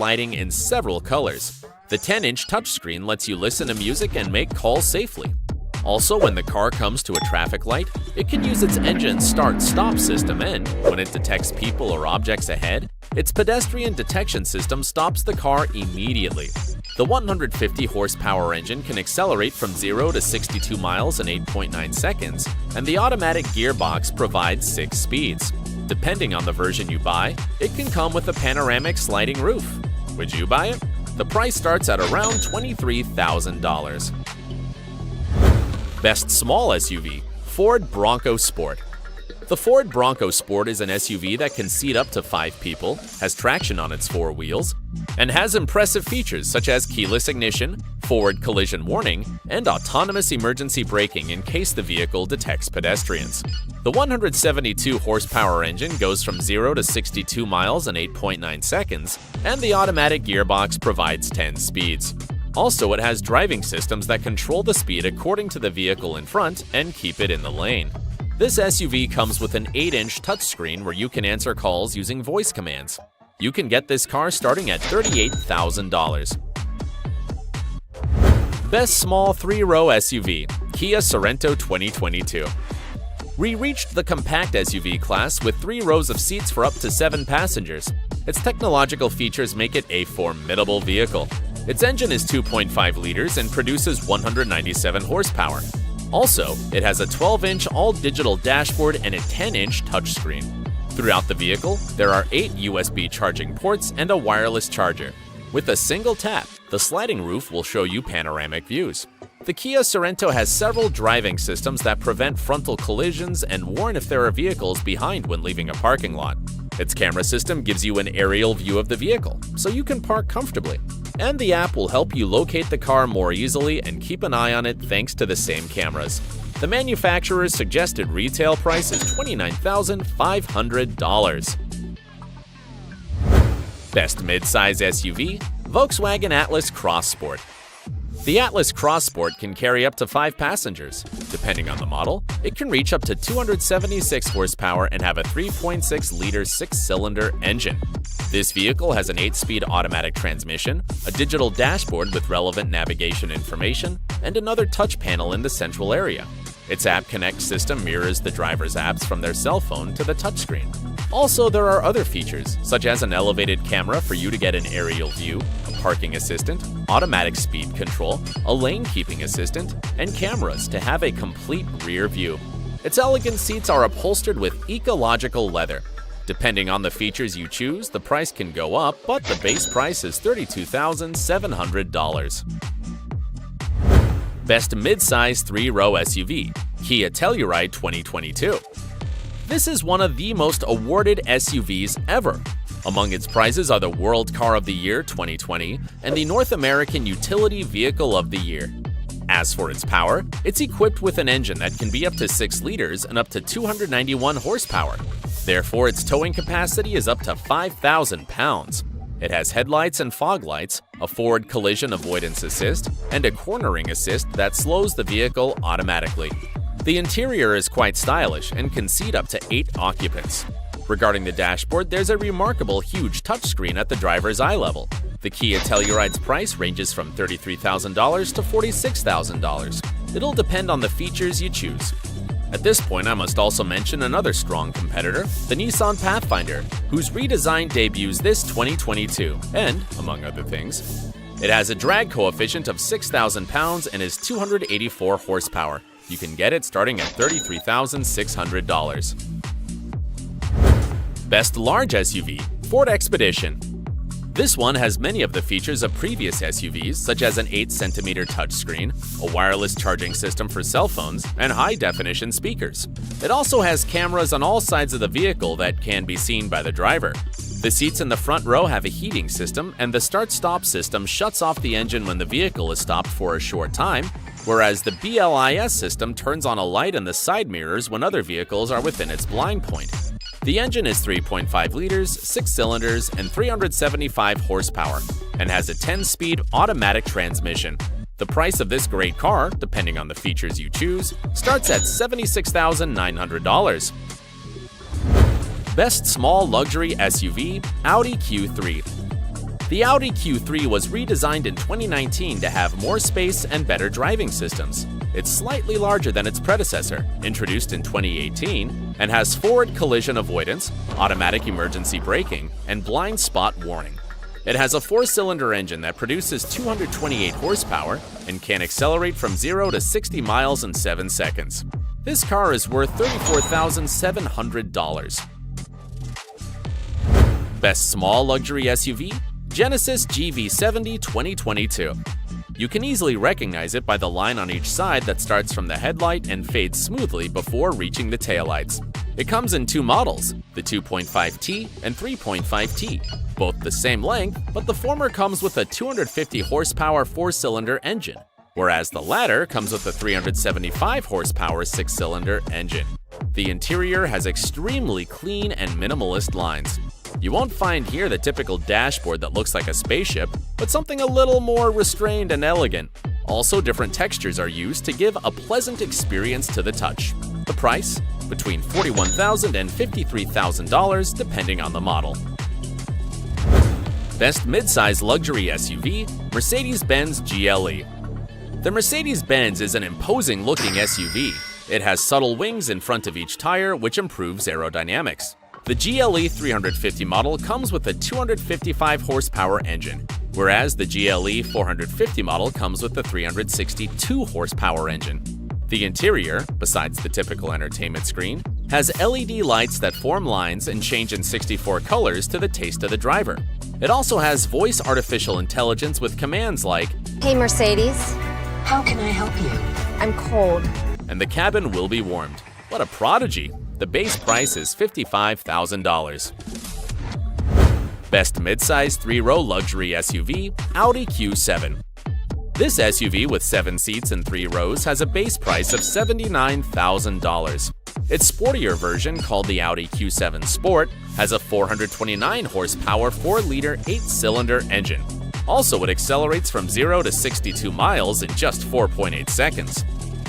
lighting in several colors. The 10-inch touchscreen lets you listen to music and make calls safely. Also, when the car comes to a traffic light, it can use its engine start-stop system, and when it detects people or objects ahead, its pedestrian detection system stops the car immediately. The 150 horsepower engine can accelerate from 0 to 62 miles in 8.9 seconds, and the automatic gearbox provides 6 speeds. Depending on the version you buy, it can come with a panoramic sliding roof. Would you buy it? The price starts at around $23,000. Best small SUV, Ford Bronco Sport. The Ford Bronco Sport is an SUV that can seat up to 5 people, has traction on its 4 wheels, and has impressive features such as keyless ignition, forward collision warning, and autonomous emergency braking in case the vehicle detects pedestrians. The 172 horsepower engine goes from 0 to 62 miles in 8.9 seconds, and the automatic gearbox provides 10 speeds. Also, it has driving systems that control the speed according to the vehicle in front and keep it in the lane. This SUV comes with an 8-inch touchscreen where you can answer calls using voice commands. You can get this car starting at $38,000. Best small 3-row SUV, Kia Sorento 2022. We reached the compact SUV class with 3 rows of seats for up to 7 passengers. Its technological features make it a formidable vehicle. Its engine is 2.5 liters and produces 197 horsepower. Also, it has a 12-inch all-digital dashboard and a 10-inch touchscreen. Throughout the vehicle, there are 8 USB charging ports and a wireless charger. With a single tap, the sliding roof will show you panoramic views. The Kia Sorento has several driving systems that prevent frontal collisions and warn if there are vehicles behind when leaving a parking lot. Its camera system gives you an aerial view of the vehicle, so you can park comfortably. And the app will help you locate the car more easily and keep an eye on it thanks to the same cameras. The manufacturer's suggested retail price is $29,500. Best midsize SUV, Volkswagen Atlas Cross Sport. The Atlas Cross Sport can carry up to 5 passengers. Depending on the model, it can reach up to 276 horsepower and have a 3.6-liter 6-cylinder engine. This vehicle has an 8-speed automatic transmission, a digital dashboard with relevant navigation information, and another touch panel in the central area. Its App Connect system mirrors the driver's apps from their cell phone to the touchscreen. Also, there are other features, such as an elevated camera for you to get an aerial view, a parking assistant, automatic speed control, a lane-keeping assistant, and cameras to have a complete rear view. Its elegant seats are upholstered with ecological leather. Depending on the features you choose, the price can go up, but the base price is $32,700. Best midsize 3-row SUV, Kia Telluride 2022. This is one of the most awarded SUVs ever. Among its prizes are the World Car of the Year 2020 and the North American Utility Vehicle of the Year. As for its power, it's equipped with an engine that can be up to 6 liters and up to 291 horsepower. Therefore, its towing capacity is up to 5,000 pounds. It has headlights and fog lights, a forward collision avoidance assist, and a cornering assist that slows the vehicle automatically. The interior is quite stylish and can seat up to 8 occupants. Regarding the dashboard, there's a remarkable huge touchscreen at the driver's eye level. The Kia Telluride's price ranges from $33,000 to $46,000. It'll depend on the features you choose. At this point, I must also mention another strong competitor, the Nissan Pathfinder, whose redesign debuts this 2022, and, among other things, it has a drag coefficient of 6,000 pounds and is 284 horsepower. You can get it starting at $33,600. Best large SUV, Ford Expedition. This one has many of the features of previous SUVs, such as an 8-centimeter touchscreen, a wireless charging system for cell phones, and high-definition speakers. It also has cameras on all sides of the vehicle that can be seen by the driver. The seats in the front row have a heating system, and the start-stop system shuts off the engine when the vehicle is stopped for a short time, whereas the BLIS system turns on a light in the side mirrors when other vehicles are within its blind point. The engine is 3.5 liters, 6 cylinders, and 375 horsepower, and has a 10-speed automatic transmission. The price of this great car, depending on the features you choose, starts at $76,900. Best small luxury SUV, Audi Q3. The Audi Q3 was redesigned in 2019 to have more space and better driving systems. It's slightly larger than its predecessor, introduced in 2018, and has forward collision avoidance, automatic emergency braking, and blind spot warning. It has a 4-cylinder engine that produces 228 horsepower and can accelerate from 0 to 60 miles in 7 seconds. This car is worth $34,700. Best small luxury SUV? Genesis GV70 2022. You can easily recognize it by the line on each side that starts from the headlight and fades smoothly before reaching the taillights. It comes in 2 models, the 2.5T and 3.5T, both the same length, but the former comes with a 250 horsepower 4-cylinder engine, whereas the latter comes with a 375 horsepower 6-cylinder engine. The interior has extremely clean and minimalist lines. You won't find here the typical dashboard that looks like a spaceship, but something a little more restrained and elegant. Also, different textures are used to give a pleasant experience to the touch. The price? Between $41,000 and $53,000 depending on the model. Best midsize luxury SUV, Mercedes-Benz GLE. The Mercedes-Benz is an imposing-looking SUV. It has subtle wings in front of each tire, which improves aerodynamics. The GLE 350 model comes with a 255 horsepower engine, whereas the GLE 450 model comes with a 362 horsepower engine. The interior, besides the typical entertainment screen, has LED lights that form lines and change in 64 colors to the taste of the driver. It also has voice artificial intelligence with commands like, "Hey Mercedes, how can I help you? I'm cold." And the cabin will be warmed. What a prodigy! The base price is $55,000. Best midsize 3-row luxury SUV, Audi Q7. This SUV with 7 seats and 3 rows has a base price of $79,000. Its sportier version, called the Audi Q7 Sport, has a 429 horsepower 4-liter 8-cylinder engine. Also, it accelerates from 0 to 62 miles in just 4.8 seconds.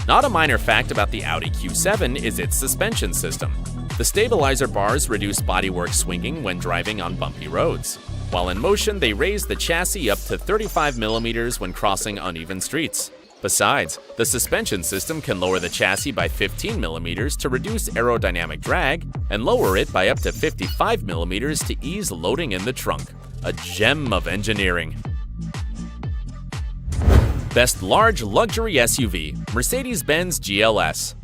Not a minor fact about the Audi Q7 is its suspension system. The stabilizer bars reduce bodywork swinging when driving on bumpy roads. While in motion, they raise the chassis up to 35 millimeters when crossing uneven streets. Besides, the suspension system can lower the chassis by 15 millimeters to reduce aerodynamic drag and lower it by up to 55 millimeters to ease loading in the trunk. A gem of engineering. Best large luxury SUV, Mercedes-Benz GLS.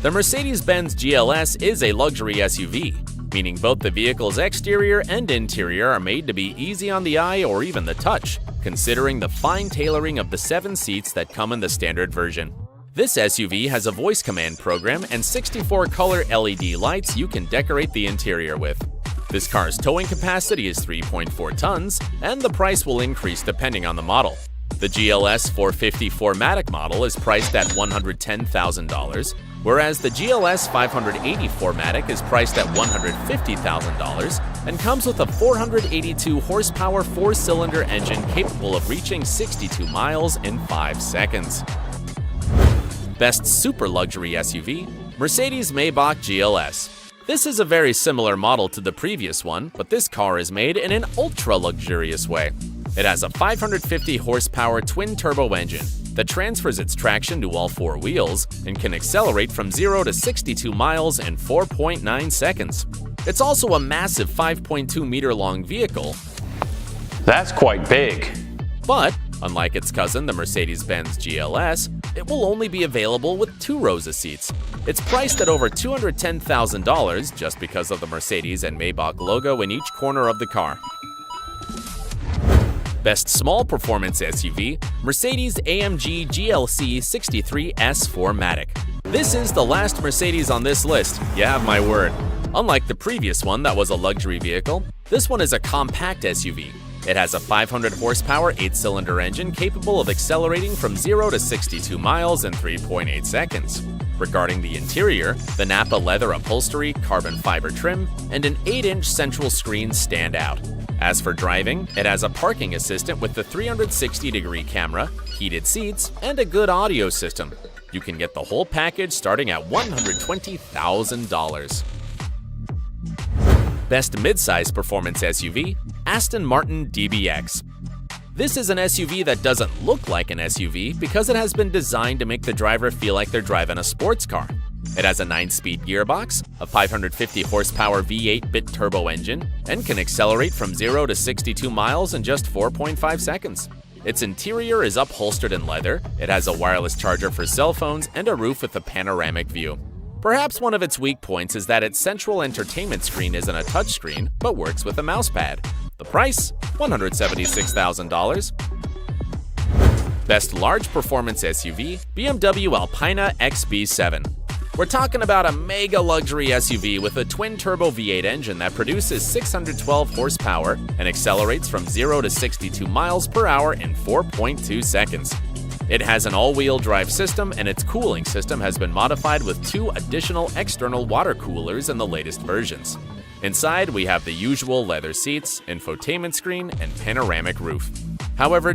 The Mercedes-Benz GLS is a luxury SUV, meaning both the vehicle's exterior and interior are made to be easy on the eye or even the touch, considering the fine tailoring of the 7 seats that come in the standard version. This SUV has a voice command program and 64 color LED lights you can decorate the interior with. This car's towing capacity is 3.4 tons, and the price will increase depending on the model. The GLS 450 4MATIC model is priced at $110,000, whereas the GLS 580 4MATIC is priced at $150,000 and comes with a 482 horsepower 4-cylinder engine capable of reaching 62 miles in 5 seconds. Best super luxury SUV, Mercedes-Maybach GLS. This is a very similar model to the previous one, but this car is made in an ultra-luxurious way. It has a 550 horsepower twin-turbo engine that transfers its traction to all 4 wheels and can accelerate from 0 to 62 miles in 4.9 seconds. It's also a massive 5.2-meter-long vehicle. That's quite big. But, unlike its cousin, the Mercedes-Benz GLS, it will only be available with 2 rows of seats. It's priced at over $210,000 just because of the Mercedes and Maybach logo in each corner of the car. Best small performance SUV, Mercedes-AMG GLC 63S 4MATIC. This is the last Mercedes on this list, you have my word. Unlike the previous one that was a luxury vehicle, this one is a compact SUV. It has a 500 horsepower 8-cylinder engine capable of accelerating from 0 to 62 miles in 3.8 seconds. Regarding the interior, the Nappa leather upholstery, carbon fiber trim, and an 8-inch central screen stand out. As for driving, it has a parking assistant with the 360-degree camera, heated seats, and a good audio system. You can get the whole package starting at $120,000. Best midsize performance SUV, Aston Martin DBX. This is an SUV that doesn't look like an SUV because it has been designed to make the driver feel like they're driving a sports car. It has a 9-speed gearbox, a 550 horsepower V8 bit-turbo engine, and can accelerate from 0 to 62 miles in just 4.5 seconds. Its interior is upholstered in leather, it has a wireless charger for cell phones, and a roof with a panoramic view. Perhaps one of its weak points is that its central entertainment screen isn't a touchscreen, but works with a mousepad. The price? $176,000. Best large performance SUV, BMW Alpina XB7. We're talking about a mega luxury SUV with a twin-turbo V8 engine that produces 612 horsepower and accelerates from 0 to 62 miles per hour in 4.2 seconds. It has an all-wheel drive system, and its cooling system has been modified with 2 additional external water coolers in the latest versions. Inside, we have the usual leather seats, infotainment screen, and panoramic roof. However,